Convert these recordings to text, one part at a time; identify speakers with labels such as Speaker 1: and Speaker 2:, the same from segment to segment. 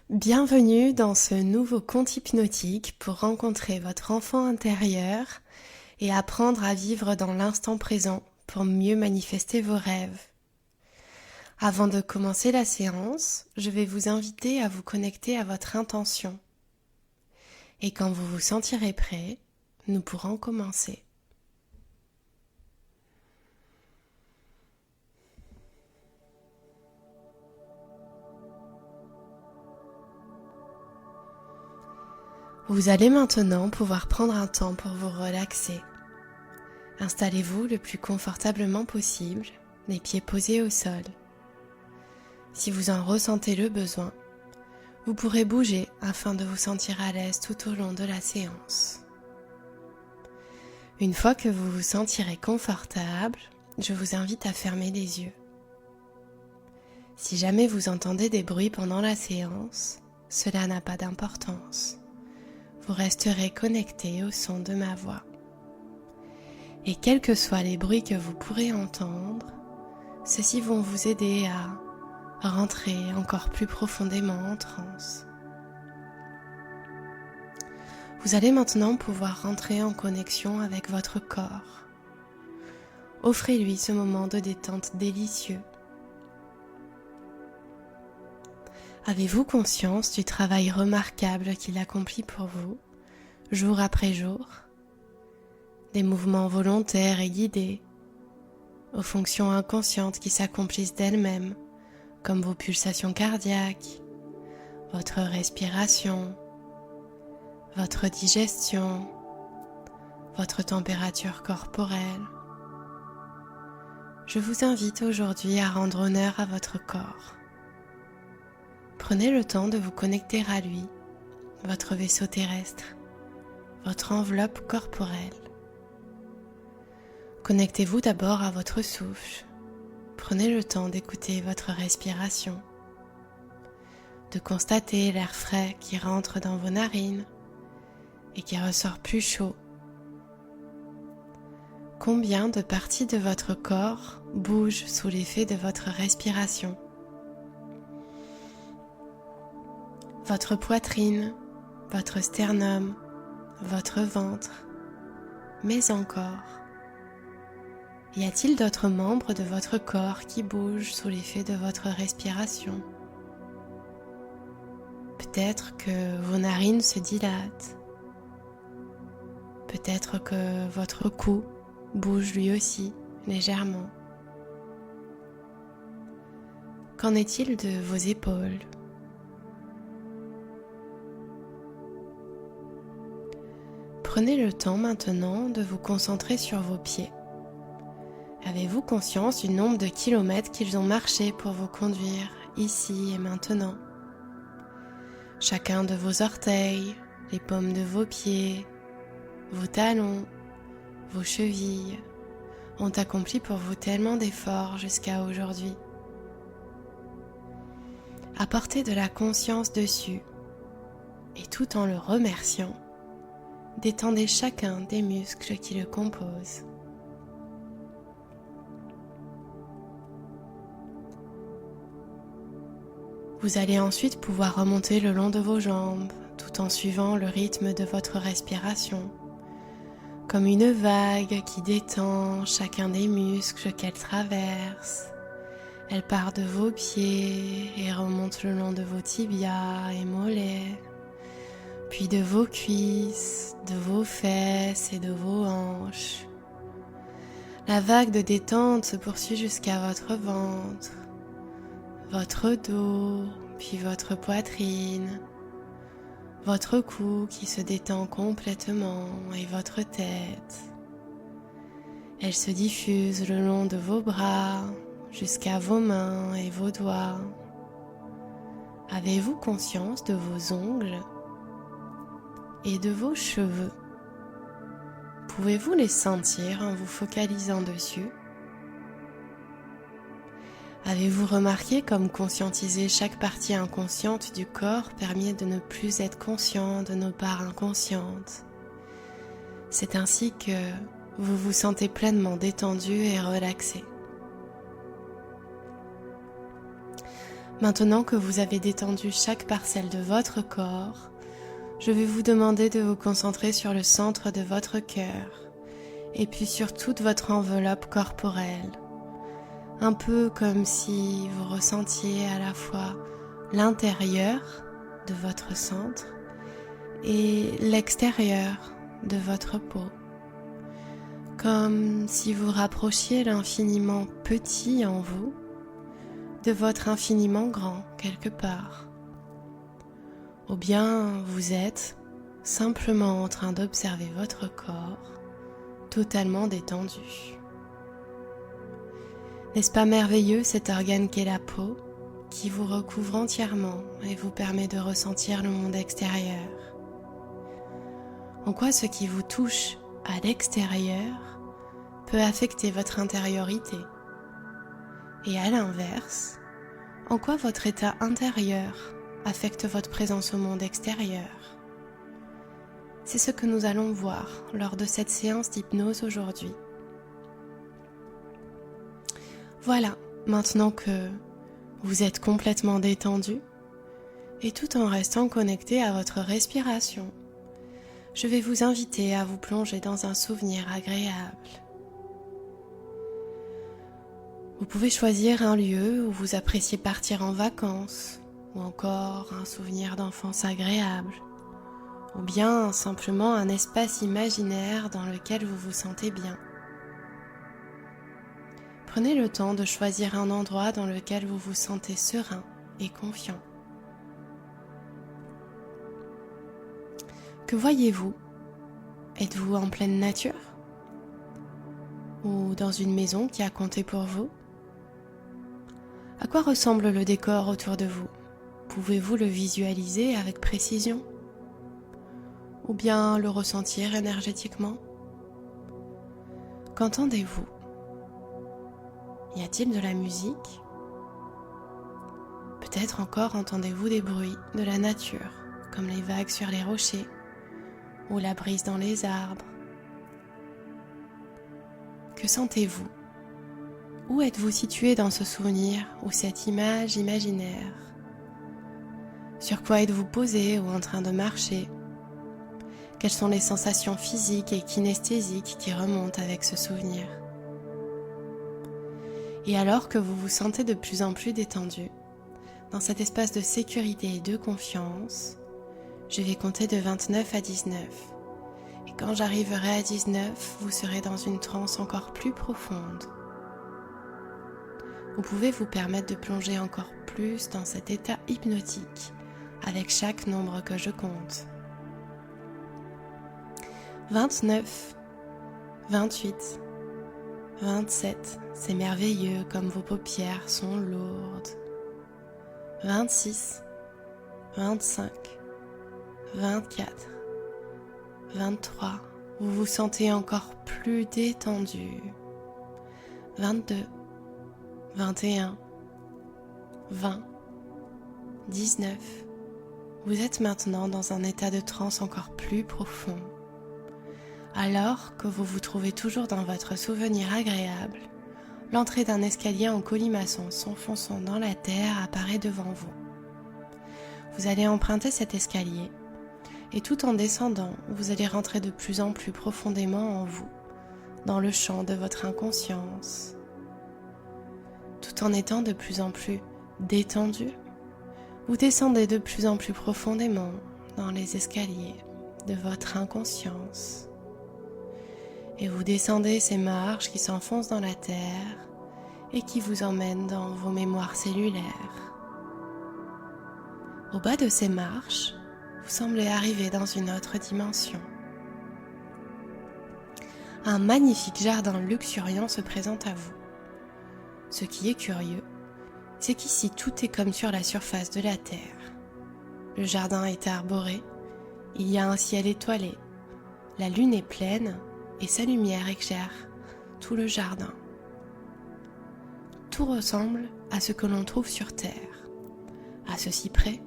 Speaker 1: Bienvenue dans ce nouveau conte hypnotique pour rencontrer votre enfant intérieur et apprendre à vivre dans l'instant présent pour mieux manifester vos rêves. Avant de commencer la séance, je vais vous inviter à vous connecter à votre intention. Et quand vous vous sentirez prêt, nous pourrons commencer. Vous allez maintenant pouvoir prendre un temps pour vous relaxer. Installez-vous le plus confortablement possible, les pieds posés au sol. Si vous en ressentez le besoin, vous pourrez bouger afin de vous sentir à l'aise tout au long de la séance. Une fois que vous vous sentirez confortable, je vous invite à fermer les yeux. Si jamais vous entendez des bruits pendant la séance, cela n'a pas d'importance. Vous resterez connecté au son de ma voix. Et quels que soient les bruits que vous pourrez entendre, ceux-ci vont vous aider à rentrer encore plus profondément en transe. Vous allez maintenant pouvoir rentrer en connexion avec votre corps. Offrez-lui ce moment de détente délicieux. Avez-vous conscience du travail remarquable qu'il accomplit pour vous, jour après jour? Des mouvements volontaires et guidés, aux fonctions inconscientes qui s'accomplissent d'elles-mêmes, comme vos pulsations cardiaques, votre respiration, votre digestion, votre température corporelle. Je vous invite aujourd'hui à rendre honneur à votre corps. Prenez le temps de vous connecter à lui, votre vaisseau terrestre, votre enveloppe corporelle. Connectez-vous d'abord à votre souffle. Prenez le temps d'écouter votre respiration, de constater l'air frais qui rentre dans vos narines et qui ressort plus chaud. Combien de parties de votre corps bougent sous l'effet de votre respiration? Votre poitrine, votre sternum, votre ventre, mais encore. Y a-t-il d'autres membres de votre corps qui bougent sous l'effet de votre respiration? Peut-être que vos narines se dilatent. Peut-être que votre cou bouge lui aussi légèrement. Qu'en est-il de vos épaules? Prenez le temps maintenant de vous concentrer sur vos pieds. Avez-vous conscience du nombre de kilomètres qu'ils ont marché pour vous conduire ici et maintenant? Chacun de vos orteils, les paumes de vos pieds, vos talons, vos chevilles ont accompli pour vous tellement d'efforts jusqu'à aujourd'hui. Apportez de la conscience dessus et tout en le remerciant, détendez chacun des muscles qui le composent. Vous allez ensuite pouvoir remonter le long de vos jambes tout en suivant le rythme de votre respiration, comme une vague qui détend chacun des muscles qu'elle traverse. Elle part de vos pieds et remonte le long de vos tibias et mollets, puis de vos cuisses, de vos fesses et de vos hanches. La vague de détente se poursuit jusqu'à votre ventre, votre dos, puis votre poitrine, votre cou qui se détend complètement et votre tête. Elle se diffuse le long de vos bras jusqu'à vos mains et vos doigts. Avez-vous conscience de vos ongles et de vos cheveux? Pouvez-vous les sentir en vous focalisant dessus? Avez-vous remarqué comme conscientiser chaque partie inconsciente du corps permet de ne plus être conscient de nos parts inconscientes? C'est ainsi que vous vous sentez pleinement détendu et relaxé. Maintenant que vous avez détendu chaque parcelle de votre corps, je vais vous demander de vous concentrer sur le centre de votre cœur et puis sur toute votre enveloppe corporelle. Un peu comme si vous ressentiez à la fois l'intérieur de votre centre et l'extérieur de votre peau. Comme si vous rapprochiez l'infiniment petit en vous de votre infiniment grand quelque part. Ou bien vous êtes simplement en train d'observer votre corps totalement détendu. N'est-ce pas merveilleux cet organe qu'est la peau qui vous recouvre entièrement et vous permet de ressentir le monde extérieur? En quoi ce qui vous touche à l'extérieur peut affecter votre intériorité? Et à l'inverse, en quoi votre état intérieur affecte votre présence au monde extérieur? C'est ce que nous allons voir lors de cette séance d'hypnose aujourd'hui. Voilà, maintenant que vous êtes complètement détendu et tout en restant connecté à votre respiration, je vais vous inviter à vous plonger dans un souvenir agréable. Vous pouvez choisir un lieu où vous appréciez partir en vacances, ou encore un souvenir d'enfance agréable, ou bien simplement un espace imaginaire dans lequel vous vous sentez bien. Prenez le temps de choisir un endroit dans lequel vous vous sentez serein et confiant. Que voyez-vous? Êtes-vous en pleine nature? Ou dans une maison qui a compté pour vous? À quoi ressemble le décor autour de vous? Pouvez-vous le visualiser avec précision? Ou bien le ressentir énergétiquement? Qu'entendez-vous? Y a-t-il de la musique? Peut-être encore entendez-vous des bruits de la nature, comme les vagues sur les rochers ou la brise dans les arbres. Que sentez-vous? Où êtes-vous situé dans ce souvenir ou cette image imaginaire? Sur quoi êtes-vous posé ou en train de marcher? Quelles sont les sensations physiques et kinesthésiques qui remontent avec ce souvenir? Et alors que vous vous sentez de plus en plus détendu, dans cet espace de sécurité et de confiance, je vais compter de 29 à 19. Et quand j'arriverai à 19, vous serez dans une transe encore plus profonde. Vous pouvez vous permettre de plonger encore plus dans cet état hypnotique avec chaque nombre que je compte. 29, 28, 27, c'est merveilleux comme vos paupières sont lourdes. 26, 25, 24, 23, vous vous sentez encore plus détendu. 22, 21, 20, 19, vous êtes maintenant dans un état de transe encore plus profond. Alors que vous vous trouvez toujours dans votre souvenir agréable, l'entrée d'un escalier en colimaçon s'enfonçant dans la terre apparaît devant vous. Vous allez emprunter cet escalier et tout en descendant, vous allez rentrer de plus en plus profondément en vous, dans le champ de votre inconscience. Tout en étant de plus en plus détendu, vous descendez de plus en plus profondément dans les escaliers de votre inconscience. Et vous descendez ces marches qui s'enfoncent dans la terre et qui vous emmènent dans vos mémoires cellulaires. Au bas de ces marches, vous semblez arriver dans une autre dimension. Un magnifique jardin luxuriant se présente à vous. Ce qui est curieux, c'est qu'ici tout est comme sur la surface de la terre. Le jardin est arboré, il y a un ciel étoilé, la lune est pleine et sa lumière éclaire tout le jardin. Tout ressemble à ce que l'on trouve sur terre, à ceci près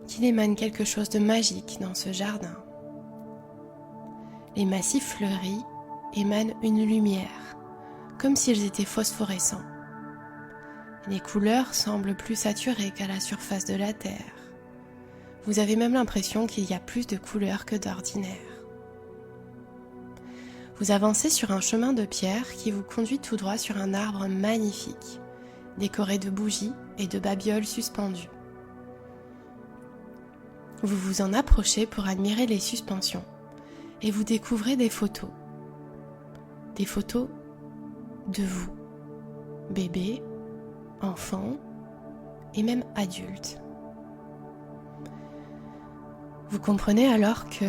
Speaker 1: qu'il émane quelque chose de magique dans ce jardin. Les massifs fleuris émanent une lumière, comme s'ils étaient phosphorescents. Les couleurs semblent plus saturées qu'à la surface de la Terre. Vous avez même l'impression qu'il y a plus de couleurs que d'ordinaire. Vous avancez sur un chemin de pierre qui vous conduit tout droit sur un arbre magnifique, décoré de bougies et de babioles suspendues. Vous vous en approchez pour admirer les suspensions et vous découvrez des photos. Des photos de vous, bébé, enfant et même adulte. Vous comprenez alors que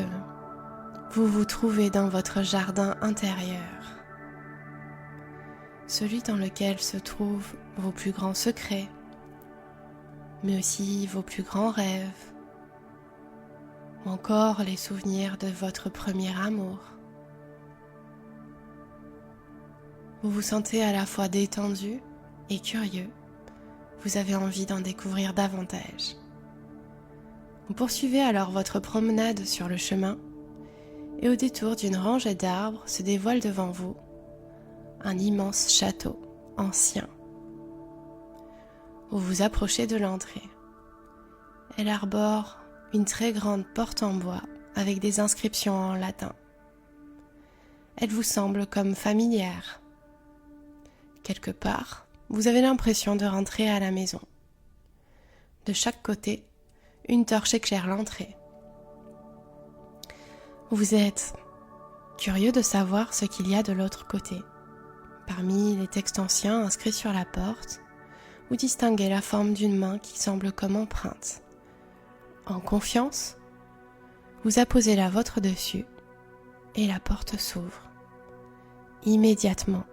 Speaker 1: vous vous trouvez dans votre jardin intérieur, celui dans lequel se trouvent vos plus grands secrets, mais aussi vos plus grands rêves, ou encore les souvenirs de votre premier amour. Vous vous sentez à la fois détendu et curieux. Vous avez envie d'en découvrir davantage. Vous poursuivez alors votre promenade sur le chemin et au détour d'une rangée d'arbres se dévoile devant vous un immense château ancien. Vous vous approchez de l'entrée. Elle arbore une très grande porte en bois avec des inscriptions en latin. Elle vous semble comme familière. Quelque part, vous avez l'impression de rentrer à la maison. De chaque côté, une torche éclaire l'entrée. Vous êtes curieux de savoir ce qu'il y a de l'autre côté. Parmi les textes anciens inscrits sur la porte, vous distinguez la forme d'une main qui semble comme empreinte. En confiance, vous apposez la vôtre dessus et la porte s'ouvre. Immédiatement.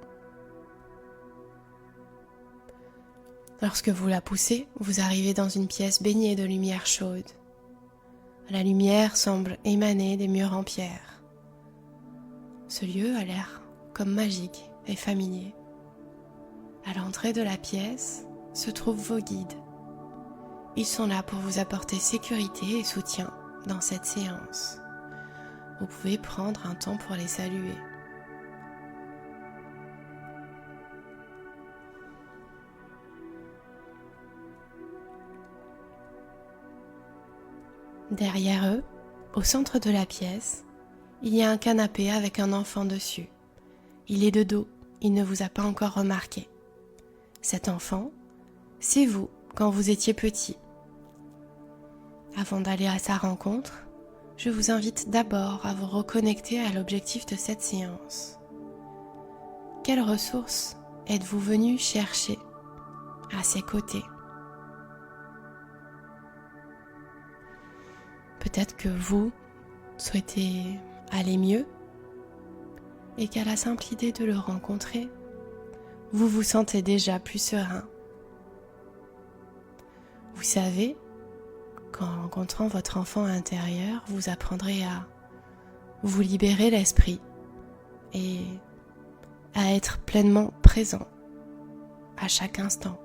Speaker 1: Lorsque vous la poussez, vous arrivez dans une pièce baignée de lumière chaude. La lumière semble émaner des murs en pierre. Ce lieu a l'air comme magique et familier. À l'entrée de la pièce se trouvent vos guides. Ils sont là pour vous apporter sécurité et soutien dans cette séance. Vous pouvez prendre un temps pour les saluer. Derrière eux, au centre de la pièce, il y a un canapé avec un enfant dessus. Il est de dos, il ne vous a pas encore remarqué. Cet enfant, c'est vous quand vous étiez petit. Avant d'aller à sa rencontre, je vous invite d'abord à vous reconnecter à l'objectif de cette séance. Quelles ressources êtes-vous venu chercher à ses côtés ? Peut-être que vous souhaitez aller mieux et qu'à la simple idée de le rencontrer, vous vous sentez déjà plus serein. Vous savez qu'en rencontrant votre enfant intérieur, vous apprendrez à vous libérer l'esprit et à être pleinement présent à chaque instant.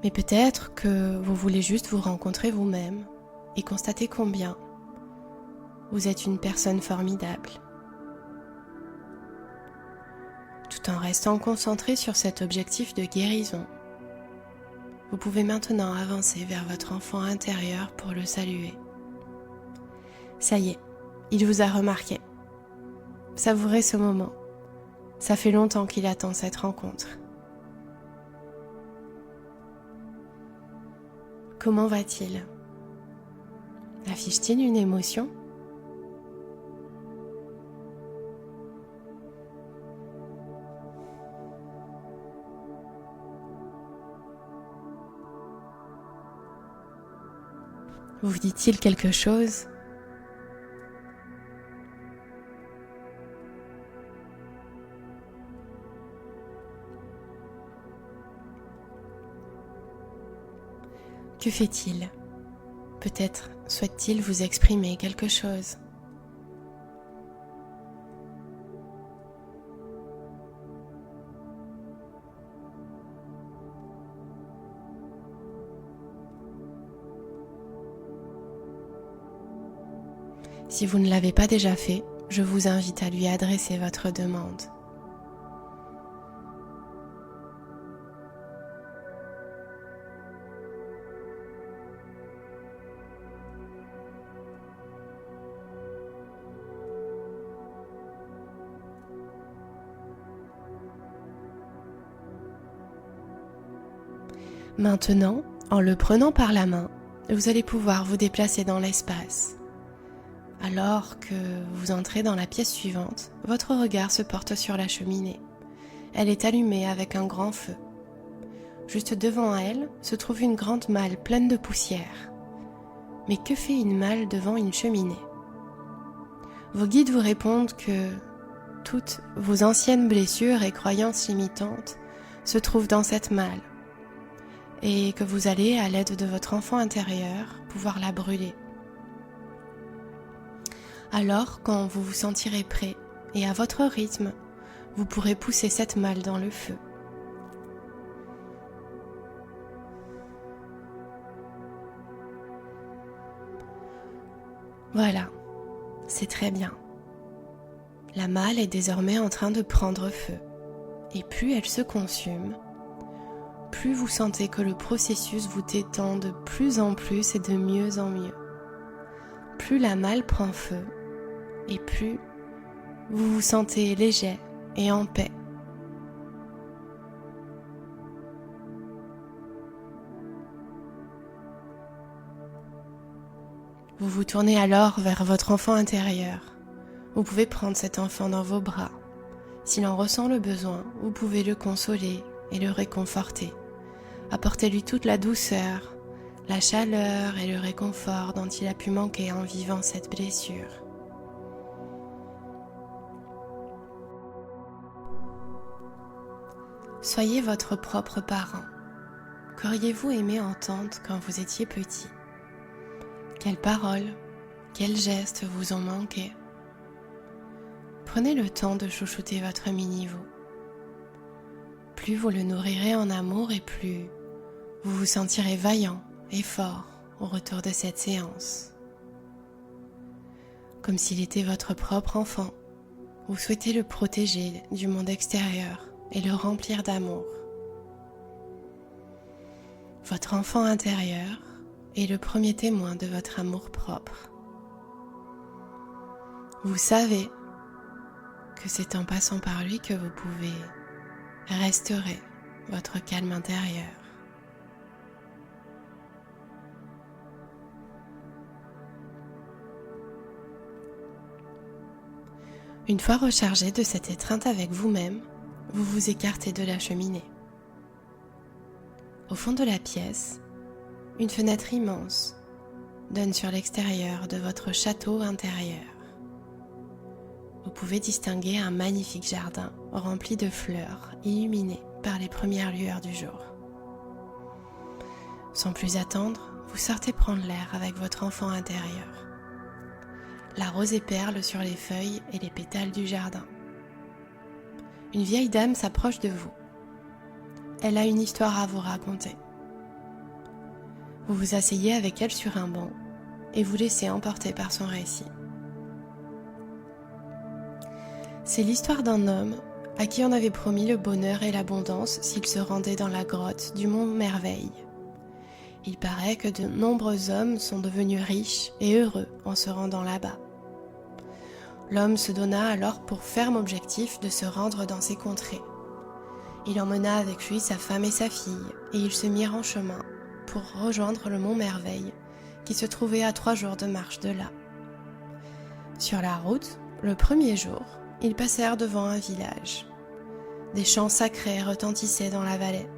Speaker 1: Mais peut-être que vous voulez juste vous rencontrer vous-même et constater combien vous êtes une personne formidable. Tout en restant concentré sur cet objectif de guérison, vous pouvez maintenant avancer vers votre enfant intérieur pour le saluer. Ça y est, il vous a remarqué. Savourez ce moment. Ça fait longtemps qu'il attend cette rencontre. Comment va-t-il ? Affiche-t-il une émotion ? Vous dit-il quelque chose ? Que fait-il ? Peut-être souhaite-t-il vous exprimer quelque chose. Si vous ne l'avez pas déjà fait, je vous invite à lui adresser votre demande. Maintenant, en le prenant par la main, vous allez pouvoir vous déplacer dans l'espace. Alors que vous entrez dans la pièce suivante, votre regard se porte sur la cheminée. Elle est allumée avec un grand feu. Juste devant elle se trouve une grande malle pleine de poussière. Mais que fait une malle devant une cheminée? Vos guides vous répondent que toutes vos anciennes blessures et croyances limitantes se trouvent dans cette malle et que vous allez, à l'aide de votre enfant intérieur, pouvoir la brûler. Alors, quand vous vous sentirez prêt et à votre rythme, vous pourrez pousser cette malle dans le feu. Voilà, c'est très bien. La malle est désormais en train de prendre feu. Et plus elle se consume, plus vous sentez que le processus vous détend de plus en plus et de mieux en mieux. Plus la malle prend feu, et plus vous vous sentez léger et en paix. Vous vous tournez alors vers votre enfant intérieur. Vous pouvez prendre cet enfant dans vos bras. S'il en ressent le besoin, vous pouvez le consoler et le réconforter. Apportez-lui toute la douceur, la chaleur et le réconfort dont il a pu manquer en vivant cette blessure. Soyez votre propre parent. Qu'auriez-vous aimé entendre quand vous étiez petit? Quelles paroles, quels gestes vous ont manqué? Prenez le temps de chouchouter votre mini-vous. Plus vous le nourrirez en amour et plus vous vous sentirez vaillant et fort au retour de cette séance. Comme s'il était votre propre enfant, vous souhaitez le protéger du monde extérieur et le remplir d'amour. Votre enfant intérieur est le premier témoin de votre amour propre. Vous savez que c'est en passant par lui que vous pouvez restaurer votre calme intérieur. Une fois rechargé de cette étreinte avec vous-même, vous vous écartez de la cheminée. Au fond de la pièce, une fenêtre immense donne sur l'extérieur de votre château intérieur. Vous pouvez distinguer un magnifique jardin rempli de fleurs illuminé par les premières lueurs du jour. Sans plus attendre, vous sortez prendre l'air avec votre enfant intérieur. La rosée perle sur les feuilles et les pétales du jardin. Une vieille dame s'approche de vous. Elle a une histoire à vous raconter. Vous vous asseyez avec elle sur un banc et vous laissez emporter par son récit. C'est l'histoire d'un homme à qui on avait promis le bonheur et l'abondance s'il se rendait dans la grotte du mont Merveille. Il paraît que de nombreux hommes sont devenus riches et heureux en se rendant là-bas. L'homme se donna alors pour ferme objectif de se rendre dans ces contrées. Il emmena avec lui sa femme et sa fille, et ils se mirent en chemin pour rejoindre le mont Merveille, qui se trouvait à 3 jours de marche de là. Sur la route, le premier jour, ils passèrent devant un village. Des chants sacrés retentissaient dans la vallée.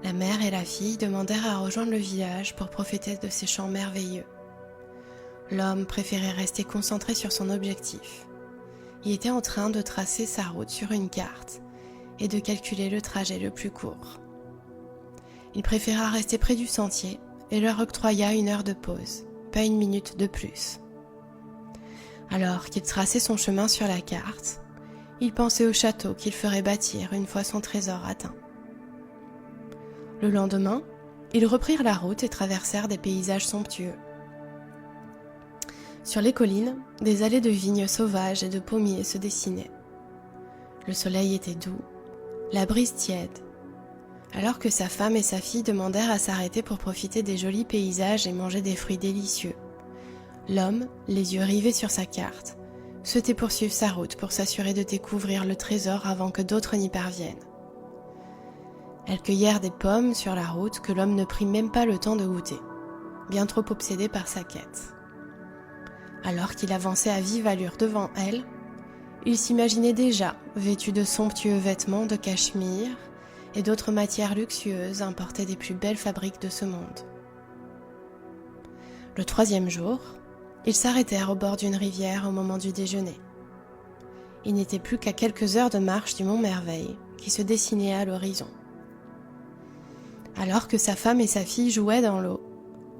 Speaker 1: La mère et la fille demandèrent à rejoindre le village pour profiter de ces chants merveilleux. L'homme préférait rester concentré sur son objectif. Il était en train de tracer sa route sur une carte et de calculer le trajet le plus court. Il préféra rester près du sentier et leur octroya 1 heure de pause, pas 1 minute de plus. Alors qu'il traçait son chemin sur la carte, il pensait au château qu'il ferait bâtir une fois son trésor atteint. Le lendemain, ils reprirent la route et traversèrent des paysages somptueux. Sur les collines, des allées de vignes sauvages et de pommiers se dessinaient. Le soleil était doux, la brise tiède. Alors que sa femme et sa fille demandèrent à s'arrêter pour profiter des jolis paysages et manger des fruits délicieux, l'homme, les yeux rivés sur sa carte, souhaitait poursuivre sa route pour s'assurer de découvrir le trésor avant que d'autres n'y parviennent. Elles cueillèrent des pommes sur la route que l'homme ne prit même pas le temps de goûter, bien trop obsédé par sa quête. Alors qu'il avançait à vive allure devant elles, il s'imaginait déjà vêtu de somptueux vêtements de cachemire et d'autres matières luxueuses importées des plus belles fabriques de ce monde. Le 3e jour, ils s'arrêtèrent au bord d'une rivière au moment du déjeuner. Il n'était plus qu'à quelques heures de marche du mont Merveille qui se dessinait à l'horizon. Alors que sa femme et sa fille jouaient dans l'eau,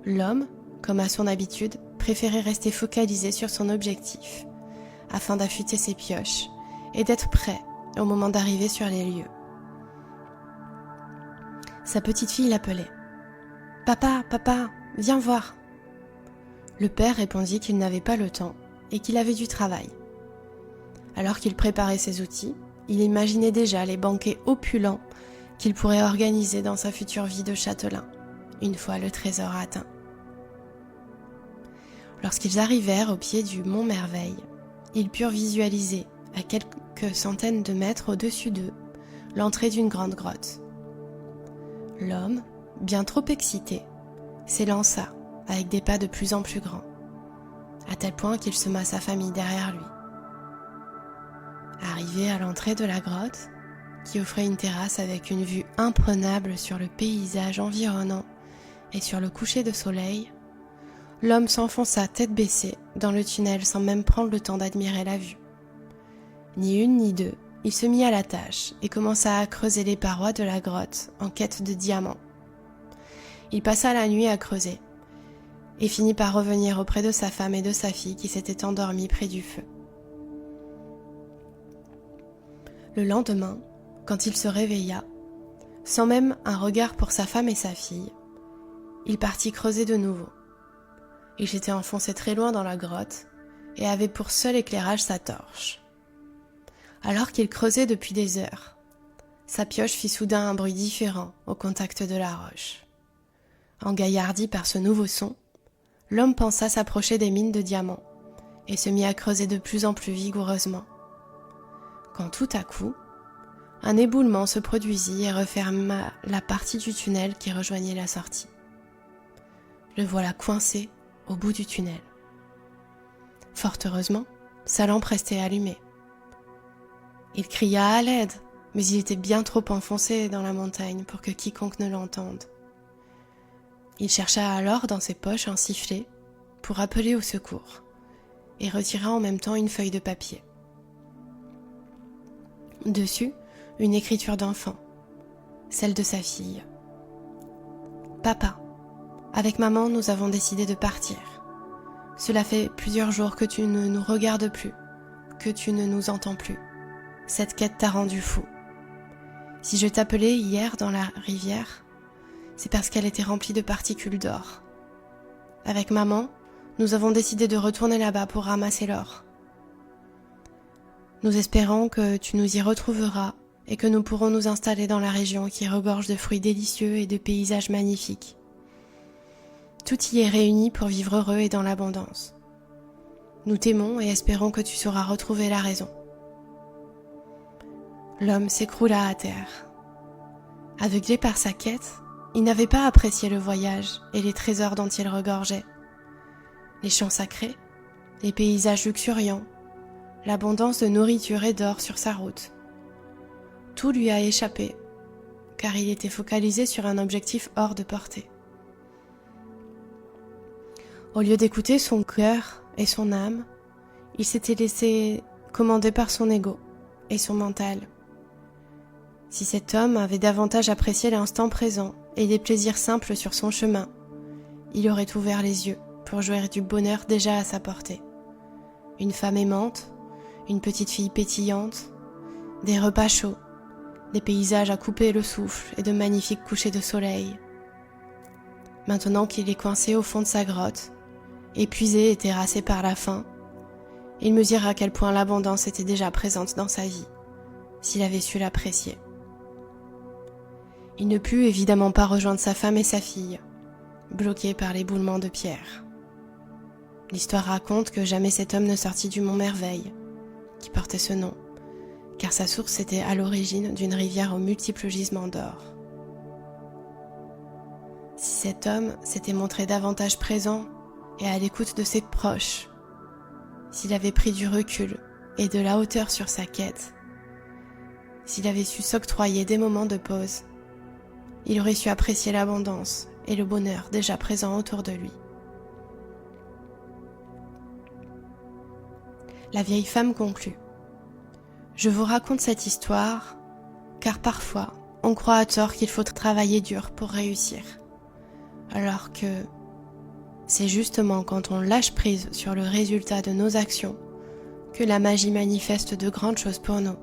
Speaker 1: l'homme, comme à son habitude, préférait rester focalisé sur son objectif, afin d'affûter ses pioches et d'être prêt au moment d'arriver sur les lieux. Sa petite fille l'appelait. « Papa, papa, viens voir !» Le père répondit qu'il n'avait pas le temps et qu'il avait du travail. Alors qu'il préparait ses outils, il imaginait déjà les banquets opulents qu'il pourrait organiser dans sa future vie de châtelain, une fois le trésor atteint. Lorsqu'ils arrivèrent au pied du mont Merveille, ils purent visualiser, à quelques centaines de mètres au-dessus d'eux, l'entrée d'une grande grotte. L'homme, bien trop excité, s'élança avec des pas de plus en plus grands, à tel point qu'il sema sa famille derrière lui. Arrivé à l'entrée de la grotte, qui offrait une terrasse avec une vue imprenable sur le paysage environnant et sur le coucher de soleil, l'homme s'enfonça tête baissée dans le tunnel sans même prendre le temps d'admirer la vue. Ni une ni deux, il se mit à la tâche et commença à creuser les parois de la grotte en quête de diamants. Il passa la nuit à creuser et finit par revenir auprès de sa femme et de sa fille qui s'étaient endormies près du feu. Le lendemain, quand il se réveilla, sans même un regard pour sa femme et sa fille, il partit creuser de nouveau. Il s'était enfoncé très loin dans la grotte et avait pour seul éclairage sa torche. Alors qu'il creusait depuis des heures, sa pioche fit soudain un bruit différent au contact de la roche. Engaillardi par ce nouveau son, l'homme pensa s'approcher des mines de diamants et se mit à creuser de plus en plus vigoureusement. Quand tout à coup, un éboulement se produisit et referma la partie du tunnel qui rejoignait la sortie. Le voilà coincé au bout du tunnel. Fort heureusement, sa lampe restait allumée. Il cria à l'aide, mais il était bien trop enfoncé dans la montagne pour que quiconque ne l'entende. Il chercha alors dans ses poches un sifflet pour appeler au secours et retira en même temps une feuille de papier. Dessus, une écriture d'enfant, celle de sa fille. « Papa, avec maman, nous avons décidé de partir. Cela fait plusieurs jours que tu ne nous regardes plus, que tu ne nous entends plus. Cette quête t'a rendu fou. Si je t'appelais hier dans la rivière, c'est parce qu'elle était remplie de particules d'or. Avec maman, nous avons décidé de retourner là-bas pour ramasser l'or. Nous espérons que tu nous y retrouveras et que nous pourrons nous installer dans la région qui regorge de fruits délicieux et de paysages magnifiques. Tout y est réuni pour vivre heureux et dans l'abondance. Nous t'aimons et espérons que tu sauras retrouver la raison. » L'homme s'écroula à terre. Aveuglé par sa quête, il n'avait pas apprécié le voyage et les trésors dont il regorgeait. Les champs sacrés, les paysages luxuriants, l'abondance de nourriture et d'or sur sa route. Tout lui a échappé, car il était focalisé sur un objectif hors de portée. Au lieu d'écouter son cœur et son âme, il s'était laissé commander par son ego et son mental. Si cet homme avait davantage apprécié l'instant présent et les plaisirs simples sur son chemin, il aurait ouvert les yeux pour jouir du bonheur déjà à sa portée. Une femme aimante, une petite fille pétillante, des repas chauds, des paysages à couper le souffle et de magnifiques couchers de soleil. Maintenant qu'il est coincé au fond de sa grotte, épuisé et terrassé par la faim, il mesure à quel point l'abondance était déjà présente dans sa vie, s'il avait su l'apprécier. Il ne put évidemment pas rejoindre sa femme et sa fille, bloqués par l'éboulement de pierre. L'histoire raconte que jamais cet homme ne sortit du mont Merveille, qui portait ce nom, car sa source était à l'origine d'une rivière aux multiples gisements d'or. Si cet homme s'était montré davantage présent et à l'écoute de ses proches, s'il avait pris du recul et de la hauteur sur sa quête, s'il avait su s'octroyer des moments de pause, il aurait su apprécier l'abondance et le bonheur déjà présents autour de lui. La vieille femme conclut. Je vous raconte cette histoire car parfois on croit à tort qu'il faut travailler dur pour réussir, alors que c'est justement quand on lâche prise sur le résultat de nos actions que la magie manifeste de grandes choses pour nous.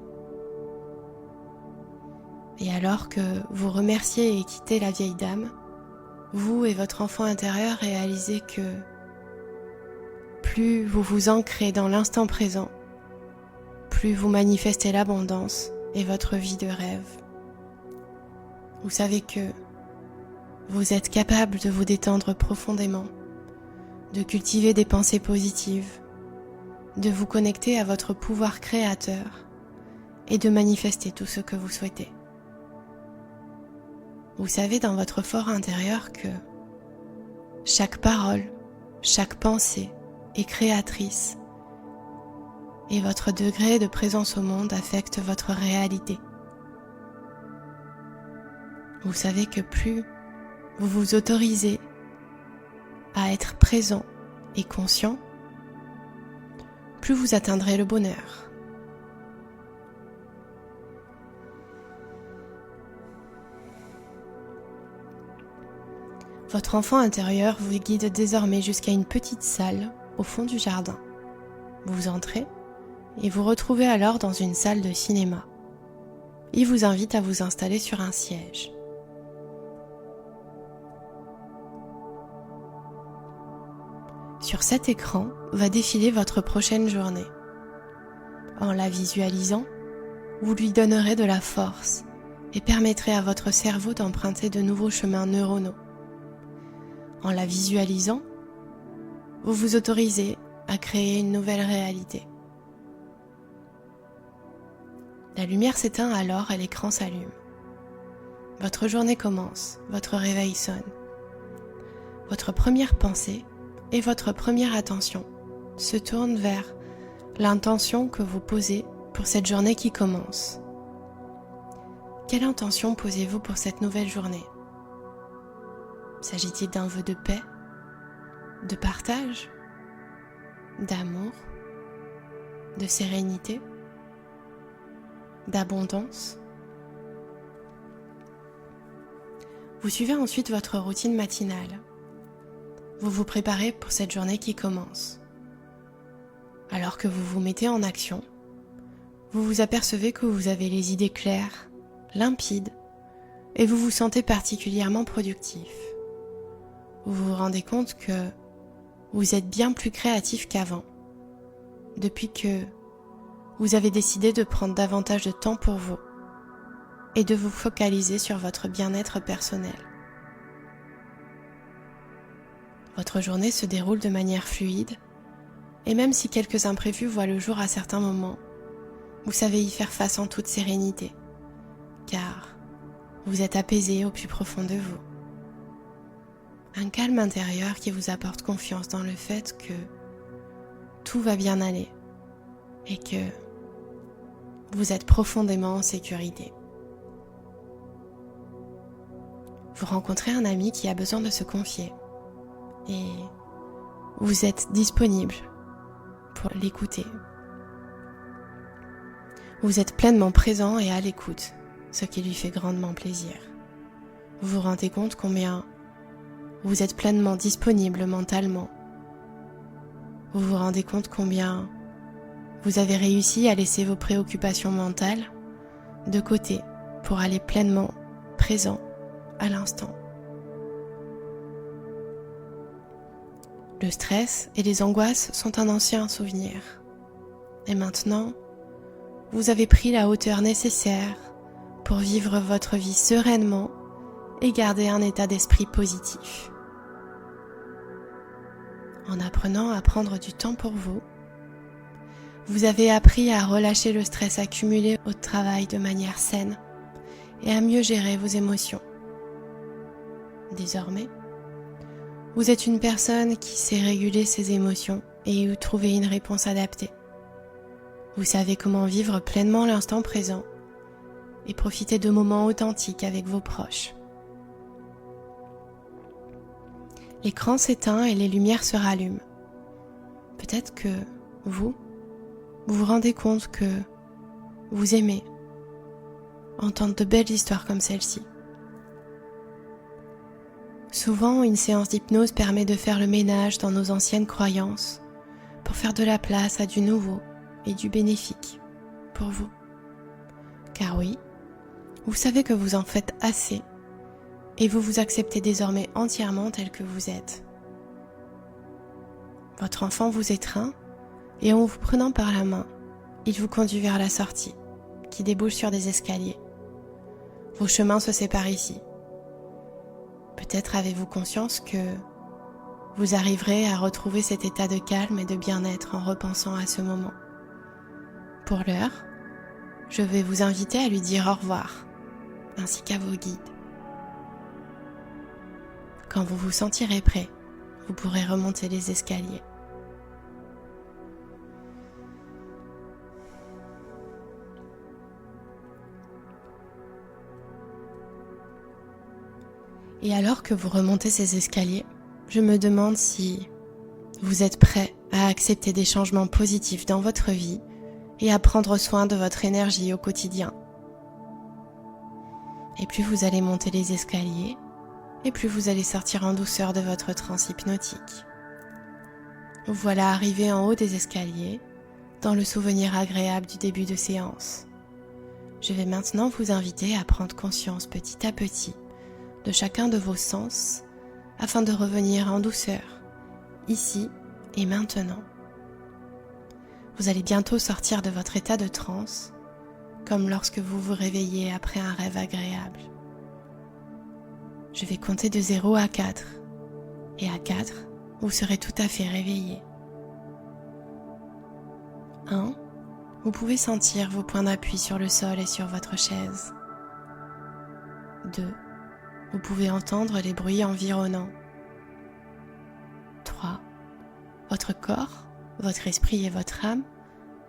Speaker 1: Et alors que vous remerciez et quittez la vieille dame, vous et votre enfant intérieur réalisez que plus vous vous ancrez dans l'instant présent, plus vous manifestez l'abondance et votre vie de rêve. Vous savez que vous êtes capable de vous détendre profondément, de cultiver des pensées positives, de vous connecter à votre pouvoir créateur et de manifester tout ce que vous souhaitez. Vous savez dans votre fort intérieur que chaque parole, chaque pensée est créatrice et votre degré de présence au monde affecte votre réalité. Vous savez que plus vous vous autorisez à être présent et conscient, plus vous atteindrez le bonheur. Votre enfant intérieur vous guide désormais jusqu'à une petite salle au fond du jardin. Vous entrez et vous retrouvez alors dans une salle de cinéma. Il vous invite à vous installer sur un siège. Sur cet écran va défiler votre prochaine journée. En la visualisant, vous lui donnerez de la force et permettrez à votre cerveau d'emprunter de nouveaux chemins neuronaux. En la visualisant, vous vous autorisez à créer une nouvelle réalité. La lumière s'éteint alors et l'écran s'allume. Votre journée commence, votre réveil sonne. Votre première pensée et votre première attention se tournent vers l'intention que vous posez pour cette journée qui commence. Quelle intention posez-vous pour cette nouvelle journée ? S'agit-il d'un vœu de paix, de partage, d'amour, de sérénité, d'abondance ? Vous suivez ensuite votre routine matinale. Vous vous préparez pour cette journée qui commence. Alors que vous vous mettez en action, vous vous apercevez que vous avez les idées claires, limpides, et vous vous sentez particulièrement productif. Vous vous rendez compte que vous êtes bien plus créatif qu'avant, depuis que vous avez décidé de prendre davantage de temps pour vous et de vous focaliser sur votre bien-être personnel. Votre journée se déroule de manière fluide et même si quelques imprévus voient le jour à certains moments, vous savez y faire face en toute sérénité, car vous êtes apaisé au plus profond de vous. Un calme intérieur qui vous apporte confiance dans le fait que tout va bien aller et que vous êtes profondément en sécurité. Vous rencontrez un ami qui a besoin de se confier et vous êtes disponible pour l'écouter. Vous êtes pleinement présent et à l'écoute, ce qui lui fait grandement plaisir. Vous vous rendez compte combien vous êtes pleinement disponible mentalement. Vous vous rendez compte combien vous avez réussi à laisser vos préoccupations mentales de côté pour aller pleinement présent à l'instant. Le stress et les angoisses sont un ancien souvenir. Et maintenant, vous avez pris la hauteur nécessaire pour vivre votre vie sereinement et garder un état d'esprit positif. En apprenant à prendre du temps pour vous, vous avez appris à relâcher le stress accumulé au travail de manière saine et à mieux gérer vos émotions. Désormais, vous êtes une personne qui sait réguler ses émotions et y trouver une réponse adaptée. Vous savez comment vivre pleinement l'instant présent et profiter de moments authentiques avec vos proches. L'écran s'éteint et les lumières se rallument. Peut-être que vous vous rendez compte que vous aimez entendre de belles histoires comme celle-ci. Souvent, une séance d'hypnose permet de faire le ménage dans nos anciennes croyances pour faire de la place à du nouveau et du bénéfique pour vous. Car oui, vous savez que vous en faites assez et vous vous acceptez désormais entièrement tel que vous êtes. Votre enfant vous étreint et en vous prenant par la main, il vous conduit vers la sortie qui débouche sur des escaliers. Vos chemins se séparent ici. Peut-être avez-vous conscience que vous arriverez à retrouver cet état de calme et de bien-être en repensant à ce moment. Pour l'heure, je vais vous inviter à lui dire au revoir, ainsi qu'à vos guides. Quand vous vous sentirez prêt, vous pourrez remonter les escaliers. Et alors que vous remontez ces escaliers, je me demande si vous êtes prêt à accepter des changements positifs dans votre vie et à prendre soin de votre énergie au quotidien. Et plus vous allez monter les escaliers, et plus vous allez sortir en douceur de votre transe hypnotique. Vous voilà arrivé en haut des escaliers, dans le souvenir agréable du début de séance. Je vais maintenant vous inviter à prendre conscience petit à petit de chacun de vos sens afin de revenir en douceur, ici et maintenant. Vous allez bientôt sortir de votre état de transe, comme lorsque vous vous réveillez après un rêve agréable. Je vais compter de 0 à 4, et à 4, vous serez tout à fait réveillé. 1. Vous pouvez sentir vos points d'appui sur le sol et sur votre chaise. 2. Vous pouvez entendre les bruits environnants. 3. Votre corps, votre esprit et votre âme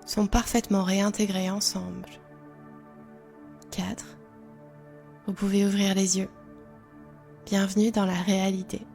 Speaker 1: sont parfaitement réintégrés ensemble. 4. Vous pouvez ouvrir les yeux. Bienvenue dans la réalité.